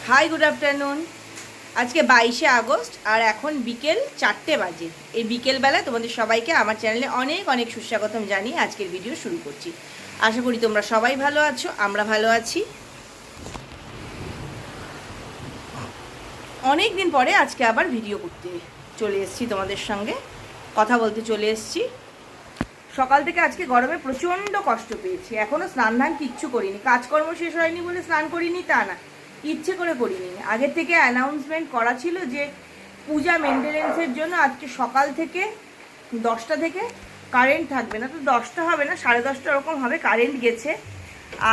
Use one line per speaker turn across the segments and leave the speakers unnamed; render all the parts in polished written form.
High, good afternoon. আজকে 22শে August আর এখন বিকেল 4টে বাজে। এই বিকেলবেলায় তোমাদের সবাইকে আমার চ্যানেলে অনেক অনেক সুস্বাগতম জানিয়ে আজকের ভিডিও শুরু করছি। আশা করি তোমরা সবাই ভালো আছো, আমরা ভালো আছি। অনেক দিন পরে আজকে আবার ভিডিও করতে চলে এসেছি, তোমাদের সঙ্গে কথা বলতে চলে এসেছি। সকাল থেকে আজকে গরমে প্রচণ্ড কষ্ট পেয়েছি, এখনও স্নান ধান কিচ্ছু করিনি। কাজকর্ম শেষ হয়নি বলে স্নান করিনি তা না, ইচ্ছে করে করিনি। আগের থেকে অ্যানাউন্সমেন্ট করা ছিল যে পূজা মেনটেনেন্সের জন্য আজকে সকাল থেকে 10টা থেকে কারেন্ট থাকবে না, তো 10টা হবে না, 10:30 ওরকম হবে। কারেন্ট গেছে,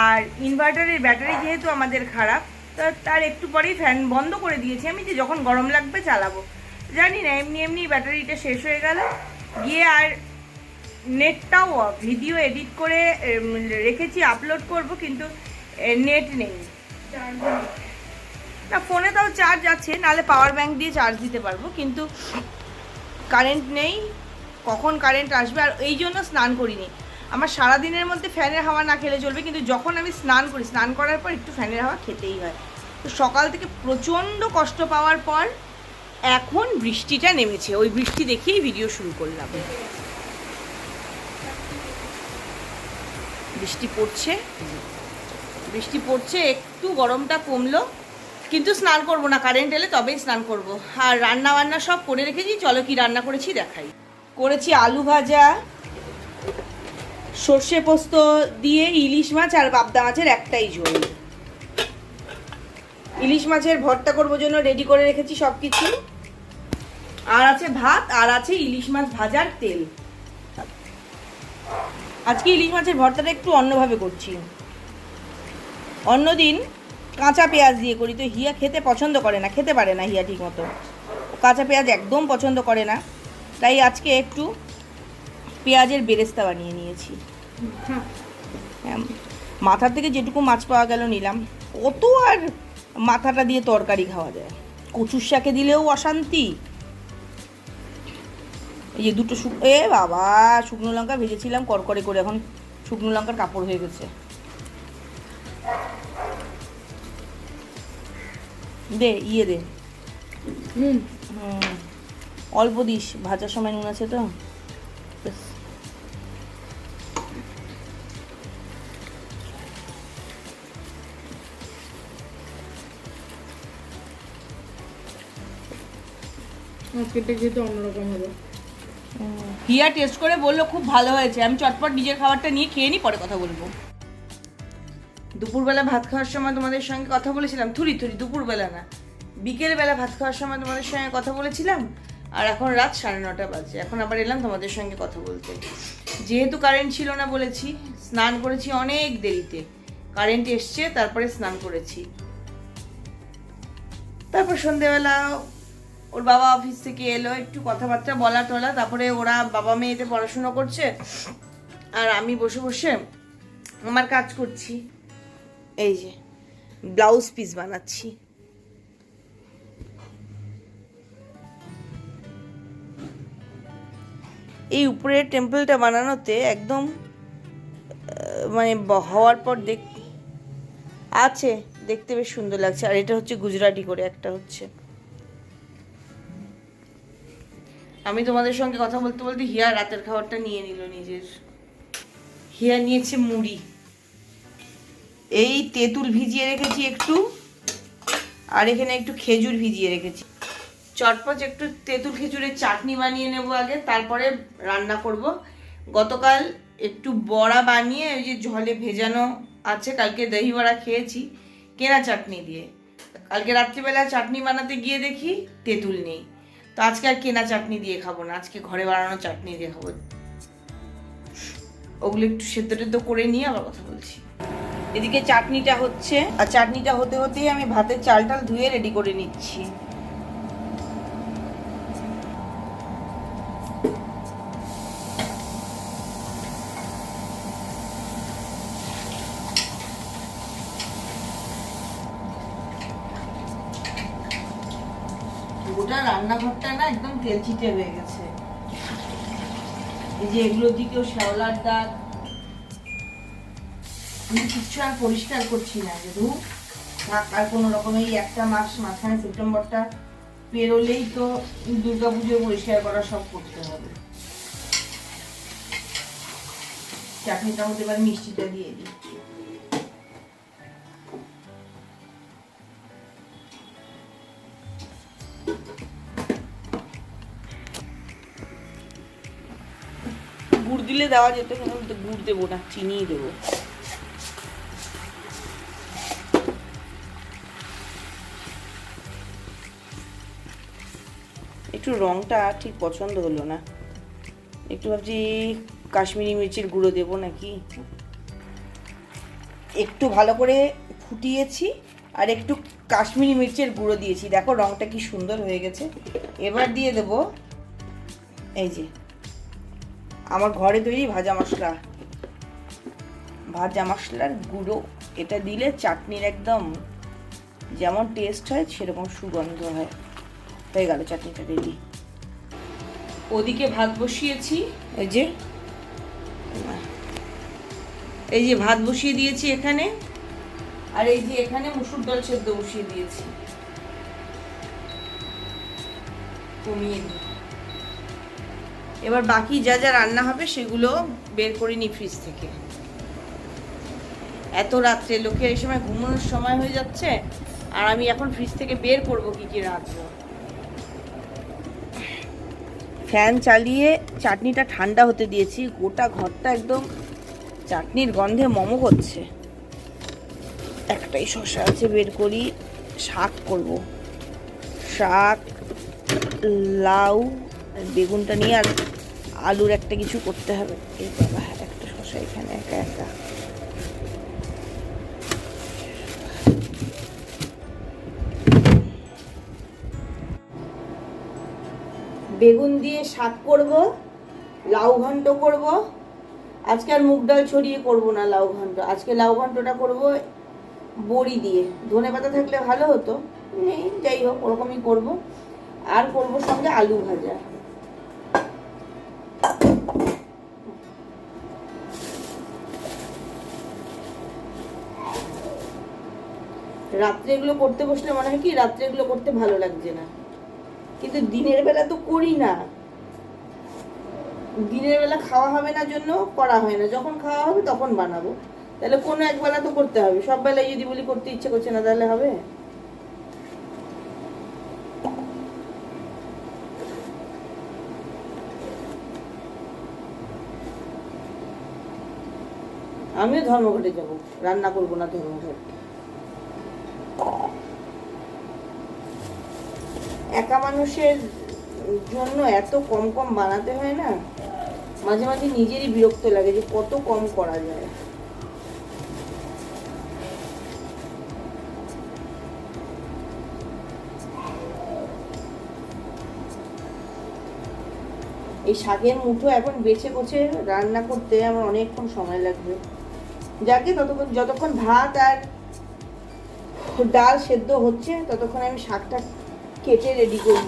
আর ইনভার্টারের ব্যাটারি যেহেতু আমাদের খারাপ, তো তার একটু পরেই ফ্যান বন্ধ করে দিয়েছি আমি, যে যখন গরম লাগবে চালাবো। জানি না, এমনি এমনি ব্যাটারিটা শেষ হয়ে গেল গিয়ে। আর নেটটাও অফ, ভিডিও এডিট করে রেখেছি, আপলোড করব, কিন্তু নেট নেই না। ফোনে তাও চার্জ আছে, নাহলে পাওয়ার ব্যাংক দিয়ে চার্জ দিতে পারবো, কিন্তু কারেন্ট নেই। কখন কারেন্ট আসবে, আর এই জন্য স্নান করিনি। আমার সারাদিনের মধ্যে ফ্যানের হাওয়া না খেলে চলবে, কিন্তু যখন আমি স্নান করি, স্নান করার পর একটু ফ্যানের হাওয়া খেতেই হয়। তো সকাল থেকে প্রচণ্ড কষ্ট পাওয়ার পর এখন বৃষ্টিটা নেমেছে, ওই বৃষ্টি দেখেই ভিডিও শুরু করলাম। বৃষ্টি পড়ছে, একটু গরমটা কমলো, কিন্তু স্নান করব না, কারেন্ট এলে তবেই স্নান করব। আর রান্না বান্না সব করে রেখেছি, চলো কি রান্না করেছি দেখাই। করেছি আলু ভাজা, সর্ষে পোস্ত দিয়ে ইলিশ মাছ আর পাবদা মাছের একটাই ঝোল। ইলিশ মাছের ভর্তা করবো জন্য রেডি করে রেখেছি সব কিছু। আর আছে ভাত, আর আছে ইলিশ মাছ ভাজার তেল। আজকে ইলিশ মাছের ভর্তাটা একটু অন্যভাবে করছি। অন্যদিন কাঁচা পেঁয়াজ দিয়ে করি, তো হিয়া খেতে পছন্দ করে না, খেতে পারে না হিয়া ঠিক মতো, কাঁচা পেঁয়াজ একদম পছন্দ করে না। তাই আজকে একটু পেঁয়াজের বেরেস্তা বানিয়ে নিয়েছি। মাথার থেকে যেটুকু মাছ পাওয়া গেল নিলাম, কত আর মাথাটা দিয়ে তরকারি খাওয়া যায়। কচুর শাকে দিলেও অশান্তি। এই যে দুটো বাবা শুকনো লঙ্কা ভেজেছিলাম করকরে করে, এখন শুকনো লঙ্কার কাপড় হয়ে গেছে। দে দে। অল্প দিস, ভাজার সময় নুন আছে তো। অন্যরকম হবে। হিয়া টেস্ট করে বললো খুব ভালো হয়েছে। আমি চটপট নিজের খাবারটা নিয়ে খেয়ে নিই, পরে কথা বলবো। দুপুরবেলা ভাত খাওয়ার সময় তোমাদের সঙ্গে কথা বলেছিলাম, দুপুরবেলা না, বিকেলবেলা ভাত খাওয়ার সময় তোমাদের সঙ্গে কথা বলেছিলাম। আর এখন রাত 9:30 বাজে, এখন আবার এলাম তোমাদের সঙ্গে কথা বলতে। যেহেতু কারেন্ট ছিল না বলেছি, স্নান করেছি অনেক দেরিতে। কারেন্ট এসছে, তারপরে স্নান করেছি। তারপর সন্ধেবেলা ওর বাবা অফিস থেকে এলো, একটু কথাবার্তা বলা টলা, তারপরে ওরা বাবা মেয়েতে পড়াশুনো করছে, আর আমি বসে বসে আমার কাজ করছি। এই যে ব্লাউজ পিস বানাচ্ছি। এই উপরের টেম্পলটা বানানোতে একদম মানে হওয়ার পর দেখতে বেশ সুন্দর লাগছে। আর এটা হচ্ছে গুজরাটি করে একটা হচ্ছে। আমি তোমাদের সঙ্গে কথা বলতে বলতে হিয়া রাতের খাবারটা নিয়ে নিল নিজের। হিয়া নিয়েছে মুড়ি, এই তেঁতুল ভিজিয়ে রেখেছি একটু, আর এখানে একটু খেজুর ভিজিয়ে রেখেছি। চটপট একটু তেঁতুল খেজুরের চাটনি বানিয়ে নেব আগে, তারপরে রান্না করব। গতকাল একটু বড়া বানিয়ে ওই যে ঝলে ভেজানো আছে, কালকে দহি বড়া খেয়েছি কেনা চাটনি দিয়ে। কালকে রাত্রিবেলা চাটনি বানাতে গিয়ে দেখি তেঁতুল নেই, তো আজকে আর কেনা চাটনি দিয়ে খাবো না, আজকে ঘরে বানানো চাটনি দিয়ে খাবো। ওগুলো একটু সেদ্ধ টেদ্ধ করে নিয়ে আবার কথা বলছি। এদিকে চাটনিটা হচ্ছে, আর চাটনিটা হতে হতেই আমি ভাতের চালটা ধুয়ে রেডি করে নিচ্ছি। গোটা রান্নাঘরটা না একদম তেলচিটে হয়ে গেছে। এই যে এগুলোর দিকেও শ্যাওলার দাগ, আমি কিচ্ছু আর পরিষ্কার করছি না, ধূপ থাক, আর কোনো রকম এই একটা মাস মাঝখানে সেপ্টেম্বরটা পেরোলেই তো দুর্গাপুজো পরিষ্কার করা সব করতে হবে। চাটনিটার মধ্যে এবার মিষ্টিটা দিয়ে দিই। গুড় দিলে দেওয়া যেত, কিন্তু গুড় দেবো না, চিনিই দেবো। একটু রংটা ঠিক পছন্দ হলো না, একটু ভাবছি কাশ্মীরি মির্চের গুঁড়ো দেবো নাকি। একটু ভালো করে ফুটিয়েছি আর একটু কাশ্মীরি মির্চের গুঁড়ো দিয়েছি, দেখো রংটা কি সুন্দর হয়ে গেছে। এবার দিয়ে দেবো এই যে আমার ঘরে তৈরি ভাজা মশলার গুঁড়ো। এটা দিলে চাটনির একদম যেমন টেস্ট হয় সেরকম সুগন্ধ হয়। হয়ে গেল চাটনিটা রেডি। ওদিকে ভাত বসিয়েছি, এই যে ভাত বসিয়ে দিয়েছি এখানে, আর এই যে এখানে মুসুর ডাল সেদ্ধ বসিয়ে দিয়েছি। কমিয়ে দিই। এবার বাকি যা যা রান্না হবে সেগুলো বের করে নিই ফ্রিজ থেকে। এত রাত্রে লোকের এই সময় ঘুমানোর সময় হয়ে যাচ্ছে, আর আমি এখন ফ্রিজ থেকে বের করব কি কি রাঁধবো। ফ্যান চালিয়ে চাটনিটা ঠান্ডা হতে দিয়েছি, গোটা ঘরটা একদম চাটনির গন্ধে মমো করছে। একটাই শসা আছে, বের করি। শাক করব, শাক, লাউ, বেগুনটা নিয়ে আর আলুর একটা কিছু করতে হবে। এই বাবা, একটা শসা এখানে একা একা। বেগুন দিয়ে শাক করব, লাউ ঘন্ট করব। আজকে আর মুগ ডাল ছড়িয়ে করব না লাউ ঘন্ট, আজকে লাউ ঘন্টটা করব বড়ি দিয়ে। ধনে পাতা থাকলে ভালো হতো, নেই, যাই হোক ওরকমই করব। আর করব সঙ্গে আলু ভাজা। রাত্রে এগুলো করতে বসলে মনে হয় কি রাত্রে এগুলো করতে ভালো লাগছে না, কিন্তু দিনের বেলা তো করি না। দিনের বেলা খাওয়া হবে না জন্য করা হয় না, যখন খাওয়া হবে তখন বানাবো। তাহলে কোনো একবেলা তো করতে হবে, সব বেলায় যদি বলি করতে ইচ্ছে করছে না তাহলে হবে? আমিও ধর্মঘটে যাব, রান্না করবো না ধর্মঘট। একা মানুষের জন্য এত কম কম বানাতে হয় না, মাঝে মাঝে নিজেরই বিরক্ত লাগে যে কত কম করা যায়। এই শাকের মুঠো এখন বেছে বসে রান্না করতে আমার অনেকক্ষণ সময় লাগবে। যাকে যতক্ষণ ভাত আর ডাল সেদ্ধ হচ্ছে ততক্ষণ আমি শাকটা কেটে রেডি করি।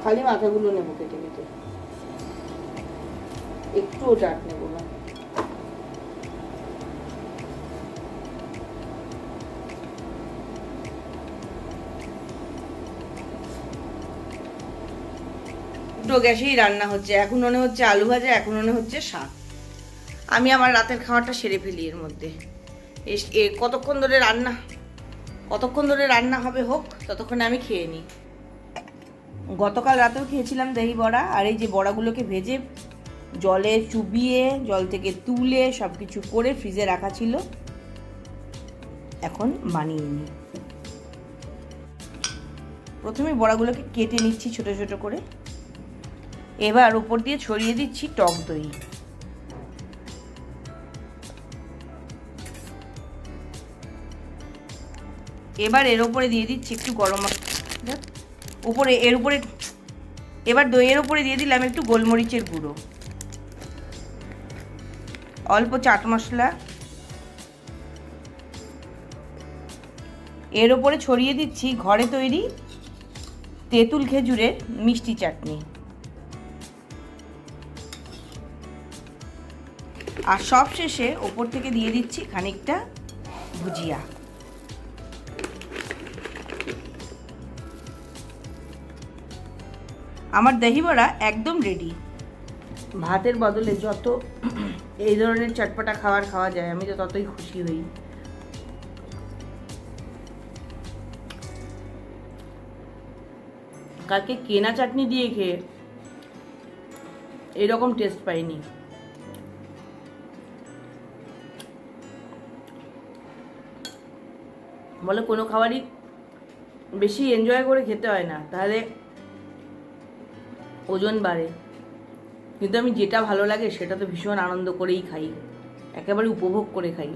খালি মাথাগুলো নেবো কেটে কেটে, একটুও চাট নেবো না। দুটো গ্যাসেই রান্না হচ্ছে, এখন মনে হচ্ছে আলু ভাজা, এখন মনে হচ্ছে শাক। আমি আমার রাতের খাওয়াটা সেরে ফেলি এর মধ্যে। কতক্ষণ ধরে রান্না হবে হোক, ততক্ষণে আমি খেয়ে নিই। গতকাল রাতেও খেয়েছিলাম দহি বড়া, আর এই যে বড়াগুলোকে ভেজে জলে চুবিয়ে জল থেকে তুলে সব কিছু করে ফ্রিজে রাখা ছিল, এখন বানিয়ে নিই। প্রথমে বড়াগুলোকে কেটে নিচ্ছি ছোট ছোট করে, এবার উপর দিয়ে ছড়িয়ে দিচ্ছি টক দই। এবার এর উপরে দিয়ে দিচ্ছি একটু গরম মশলা, এর উপরে এবার দইয়ের উপরে দিয়ে দিলাম একটু গোলমরিচের গুঁড়ো। অল্প চাট মশলা, এর ওপরে ছড়িয়ে দিচ্ছি ঘরে তৈরি তেঁতুল খেজুরের মিষ্টি চাটনি। আর সব শেষে ওপর থেকে দিয়ে দিচ্ছি খানিকটা ভুজিয়া। আমার দহি বড়া একদম রেডি। ভাতের বদলে যত এই ধরনের চটপটা খাবার খাওয়া যায় আমি তো ততই খুশি হই। কালকে কেনা চাটনি দিয়ে খেয়ে এরকম টেস্ট পাইনি। বলে কোনো খাবারই বেশি এনজয় করে খেতে হয় না, তাহলে ওজন বাড়ে। কিন্তু আমি যেটা ভালো লাগে সেটা তো ভীষণ আনন্দ করেই খাই, একেবারে উপভোগ করে খাই।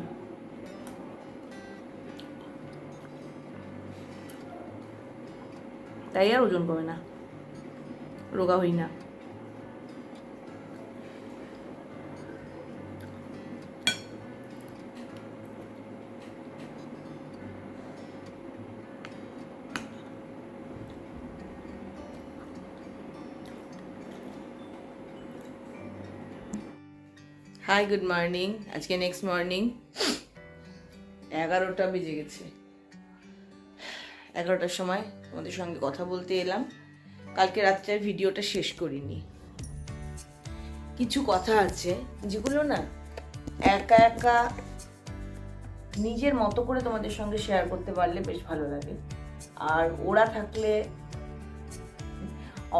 তাই আর ওজন কমে না, রোগা হই না। Hi, good morning. আজকে নেক্সট মর্নিং 11টা বেজে গেছে। 11টার সময় তোমাদের সঙ্গে কথা বলতে এলাম। কালকে রাত্রের ভিডিওটা শেষ করিনি, কিছু কথা আছে যেগুলো না একা একা নিজের মতো করে তোমাদের সঙ্গে শেয়ার করতে পারলে বেশ ভালো লাগে। আর ওরা থাকলে,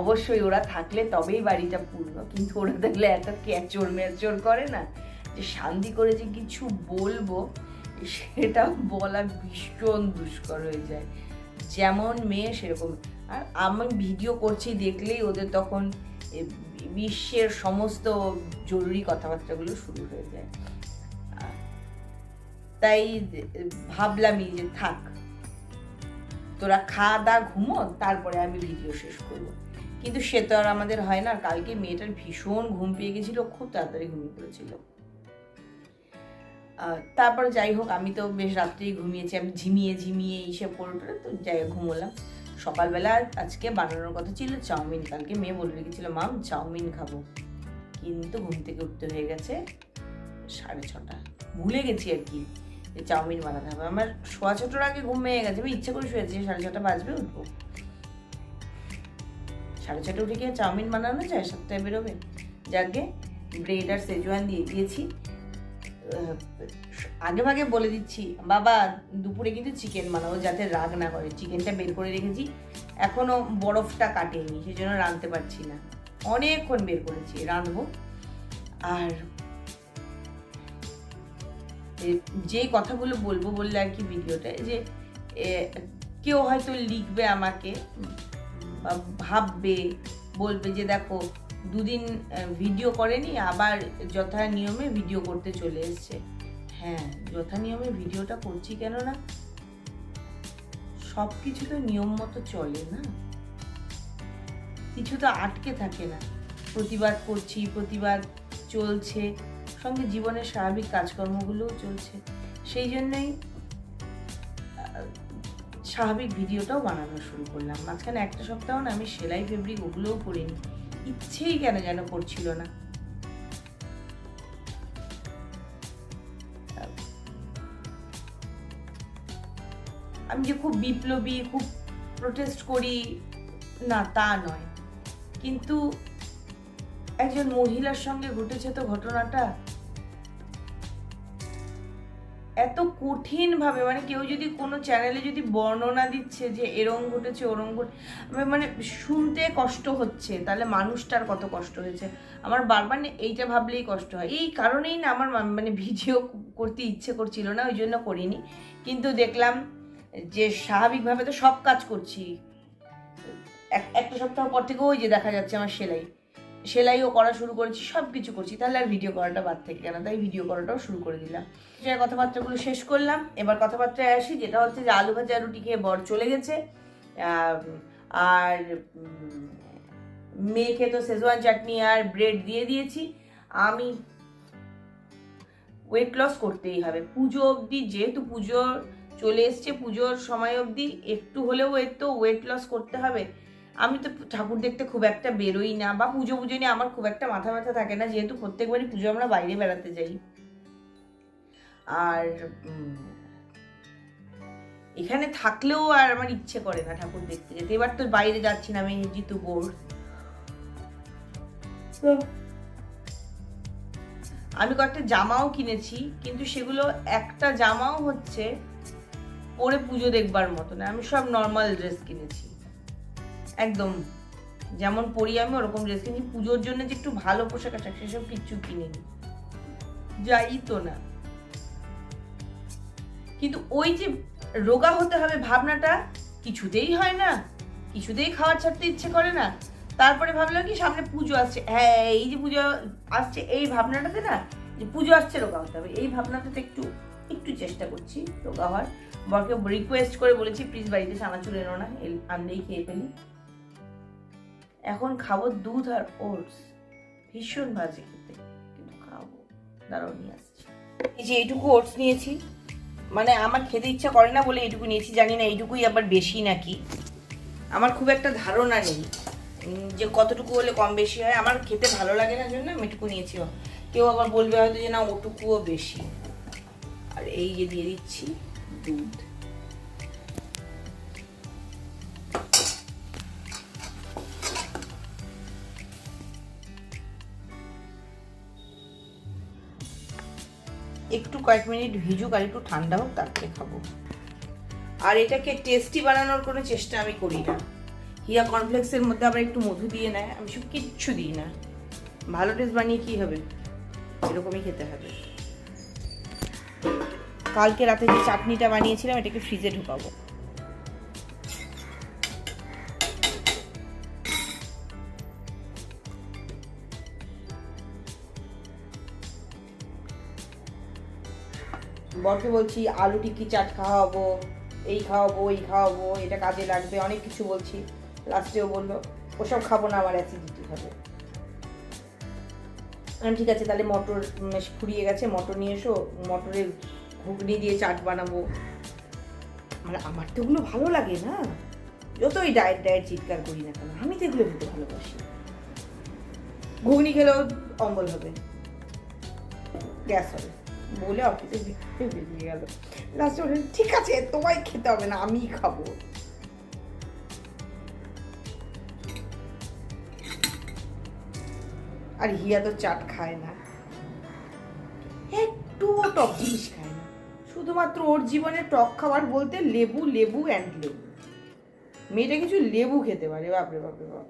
অবশ্যই ওরা থাকলে তবেই বাড়িটা পূর্ণ, কিন্তু ওরা থাকলে এত ক্যাচর ম্যাচর করে না যে শান্তি করে যে কিছু বলবো সেটা বলা ভীষণ দুষ্কর হয়ে যায়। যেমন মেয়ে সেরকম। আর আমি ভিডিও করছি দেখলেই ওদের তখন বিশ্বের সমস্ত জরুরি কথাবার্তাগুলো শুরু হয়ে যায়। তাই ভাবলামই যে থাক, তোরা খাওয়া দাওয়া ঘুমো, তারপরে আমি ভিডিও শেষ করবো। কিন্তু সে তো আর আমাদের হয় না। কালকে মেয়েটার ভীষণ ঘুম পেয়ে গেছিল, খুব তাড়াতাড়ি ঘুমিয়ে পড়েছিল। তারপর যাই হোক, আমি তো বেশ রাত্রেই ঘুমিয়েছি, আমি ঝিমিয়ে এইসব করে তো যাই ঘুমোলাম। সকালবেলা আজকে বানানোর কথা ছিল চাউমিন। কালকে মেয়ে বলে রেখেছিল মাম চাউমিন খাবো, কিন্তু ঘুম থেকে উঠতে হয়ে গেছে 6:30। ভুলে গেছি আর কি যে চাউমিন বানাতে হবে। আমার 6:15 আগে ঘুম ভেঙে গেছে, আমি ইচ্ছে করে শুয়েছি 6:30 বাজবে উঠবো। 6:30 উঠে গিয়ে চাউমিন বানানো যায়, 7টায় বেরোবে। যাকে ব্রেড আর সেজওয়ান দিয়ে দিয়েছি। আগে ভাগে বলে দিচ্ছি বাবা দুপুরে কিন্তু চিকেন বানাবো, যাতে রাগ না করে। চিকেনটা বের করে রেখেছি, এখনো বরফটা কাটেনি, সেই জন্য রাঁধতে পারছি না। অনেকক্ষণ বের করেছি, রাঁধবো। আর যে কথাগুলো বলবো বললে আর কি ভিডিওটা, যে কেউ হয়তো লিখবে আমাকে বা ভাববে, বলবে যে দেখো 2 দিন ভিডিও করেনি, আবার যথা নিয়মে ভিডিও করতে চলে এসছে। হ্যাঁ, যথা নিয়মে ভিডিওটা করছি, কেন না সব কিছু তো নিয়ম মতো চলে না, কিছু তো আটকে থাকে না। প্রতিবাদ করছি, প্রতিবাদ চলছে, সঙ্গে জীবনের স্বাভাবিক কাজকর্মগুলোও চলছে। সেই জন্যই স্বাভাবিক ভিডিওটাও বানানো শুরু করলাম। মাঝখানে একটা সপ্তাহ না আমি সেলাই ফেব্রিক ওগুলোও করিনি, ইচ্ছেই কেন যেন করছিল না। আমি যে খুব বিপ্লবী, খুব প্রোটেস্ট করি না তা নয়, কিন্তু একজন মহিলার সঙ্গে ঘটেছে তো ঘটনাটা এত কঠিন ভাবে, মানে কেউ যদি কোনো চ্যানেলে যদি বর্ণনা দিচ্ছে যে এরম ঘটেছে ওরম ঘটে, মানে শুনতে কষ্ট হচ্ছে, তাহলে মানুষটার কত কষ্ট হয়েছে। আমার বারবার এইটা ভাবলেই কষ্ট হয়। এই কারণেই না আমার মানে ভিডিও করতে ইচ্ছে করছিল না, ওই জন্য করিনি। কিন্তু দেখলাম যে স্বাভাবিকভাবে তো সব কাজ করছি, একটা সপ্তাহ পর থেকে ওই যে দেখা যাচ্ছে আমার সেলাইও করা শুরু করেছি, সব কিছু করছি, তাহলে আর ভিডিও করাটা বাদ থেকে কেন, তাই ভিডিও করাটাও শুরু করে দিলাম। সে কথাবার্তাগুলো শেষ করলাম, এবার কথাবার্তায় আসি, যেটা হচ্ছে যে আলু ভাজা রুটি খেয়ে বর চলে গেছে। আর মেয়েকে তো শেজওয়ান চাটনি আর ব্রেড দিয়ে দিয়েছি। আমি ওয়েট লস করতেই হবে। পুজো অবধি, যেহেতু পুজো চলে এসছে, পুজোর সময় অবধি একটু হলেও ওয়েট লস করতে হবে। আমি তো ঠাকুর দেখতে খুব একটা বেরোই না, বা পুজো নিয়ে আমার খুব একটা মাথা ব্যথা থাকে না, যেহেতু প্রত্যেকবারই পুজো আমরা বাইরে বেড়াতে যাই। আর এখানে থাকলেও আর আমার ইচ্ছে করে না ঠাকুর দেখতে যেতে। এবার তো বাইরে যাচ্ছি না, আমি জিতু বোর। আমি কয়েকটা জামাও কিনেছি, কিন্তু সেগুলো একটা জামাও হচ্ছে পরে পুজো দেখবার মতো না। আমি সব নর্মাল ড্রেস কিনেছি, একদম যেমন পরি আমি ওরকম ড্রেস কিনেছি। পুজোর জন্য যে একটু ভালো পোশাক আশাক সেসব কিচ্ছু কিনিনি, যাই তো না। কিন্তু ওই যে রোগা হতে হবে ভাবনাটা কিছুতেই হয় না, কিছুতেই খাবার ছাড়তে ইচ্ছে করে না। তারপরে ভাবলাম কি সামনে পুজো আসছে, হ্যাঁ এই যে পুজো আসছে এই ভাবনাটাতে না, যে পুজো আসছে রোগা হতে হবে, এই ভাবনাটাতে একটু একটু চেষ্টা করছি রোগা হওয়ার। বরকে রিকোয়েস্ট করে বলেছি প্লিজ বাড়িতে চানাচুর এনো না, আনলেই খেয়ে ফেলি। এখন খাবো দুধ আর ওটস, ভীষণ বাজে খেতে, কিন্তু খাবো, দাঁড়াও নিয়ে আসছি। এই যে এইটুকু ওটস নিয়েছি, মানে আমার খেতে ইচ্ছা করে না বলে এইটুকু নিয়েছি। জানি না এইটুকুই আবার বেশি নাকি, আমার খুব একটা ধারণা নেই যে কতটুকু হলে কম বেশি হয়। আমার খেতে ভালো লাগে না জন্য আমি এটুকু নিয়েছি। কেউ আবার বলবে হয়তো যে না ওটুকুও বেশি। আর এই যে দিয়ে দিচ্ছি দুধ। একটু কয়েক মিনিট ভিজুক আর একটু ঠান্ডা হোক, তারপরে খাবো। আর এটাকে টেস্টি বানানোর কোনো চেষ্টা আমি করি না। হিয়া কর্নফ্লেক্সের মধ্যে আবার একটু মধু দিয়ে নেয়, আমি সব কিচ্ছু দিই না। ভালো টেস্ট বানিয়ে কি হবে, এরকমই খেতে হবে। কালকে রাতে যে চাটনিটা বানিয়েছিলাম এটাকে ফ্রিজে ঢুকাবো। বরকে বলছি আলু টিক্কি চাট খাওয়াবো, এই খাওয়াবো ওই খাওয়াবো, এটা কাজে লাগবে, অনেক কিছু বলছি। লাস্টেও বললো ওসব খাবো না, আমার অ্যাসিডিটি হবে। ঠিক আছে তাহলে মটর ফুরিয়ে গেছে, মটর নিয়ে এসো, মটরের ঘুগনি দিয়ে চাট বানাবো। মানে আমার তো ওগুলো ভালো লাগে না, যতই ডায়েট চিৎকার করি না কেন, আমি তো এগুলো খেতে ভালোবাসি। ঘুগনি খেলেও অম্বল হবে, গ্যাস হবে বলে অফিসে বেরিয়ে গেল। লাস্টে বললেন ঠিক আছে তোমায় খেতে হবে না, আমিই খাবো। আর হিয়া তো চাট খায় না, একটুও টক জিনিস খায় না। শুধুমাত্র ওর জীবনে টক খাবার বলতে লেবু, লেবু অ্যান্ড লেবু। মেয়েটা কিছু লেবু খেতে পারে, বাপরে বাপরে বাপ।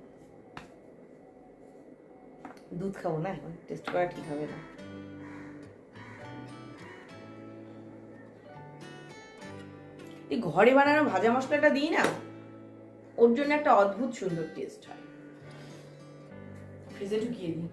দুধ খাবো না এখন, টেস্ট করা ঠিক হবে না। এই ঘরে বানানো ভাজা মশলাটা দিই না, ওর জন্য একটা অদ্ভুত সুন্দর টেস্ট হয়। ফ্রিজে ঢুকিয়ে দিই।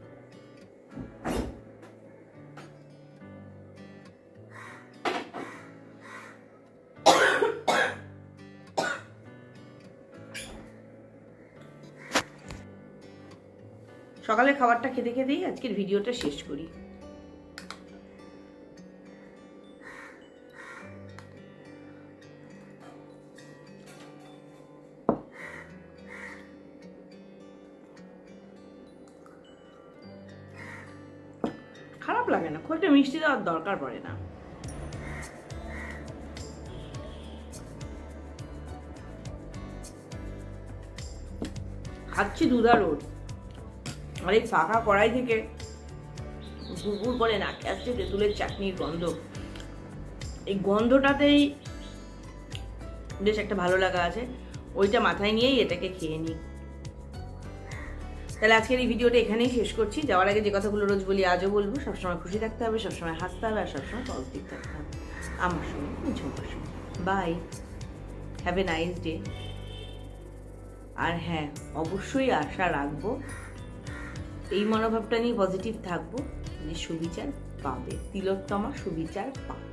সকালের খাবারটা খেতে খেতেই আজকের ভিডিওটা শেষ করি। খারাপ লাগে না, খুব একটা মিষ্টি দেওয়ার দরকার পড়ে না। খাচ্ছি দুধ আর ওট, আর এই ফাঁকা কড়াই থেকে গুড়গুড় করে নাকে আসছে তেঁতুলের চাটনির গন্ধ। এই গন্ধটাতেই বেশ একটা ভালো লাগা আছে, ওইটা মাথায় নিয়েই এটাকে খেয়ে নিই। তাহলে আজকের এই ভিডিওটা এখানেই শেষ করছি। যাওয়ার আগে যে কথাগুলো রোজ বলি আজও বলবো, সবসময় খুশি থাকতে হবে, সবসময় হাসতে হবে, আর সবসময় পজিটিভ থাকতে হবে। আমার সঙ্গে ঝুঁকার সঙ্গে। Bye, have a nice day. আর হ্যাঁ, অবশ্যই আশা রাখবো, এই মনোভাবটা নিয়ে পজিটিভ থাকবো যে সুবিচার পাবে, তিলোত্তমা সুবিচার পাবে।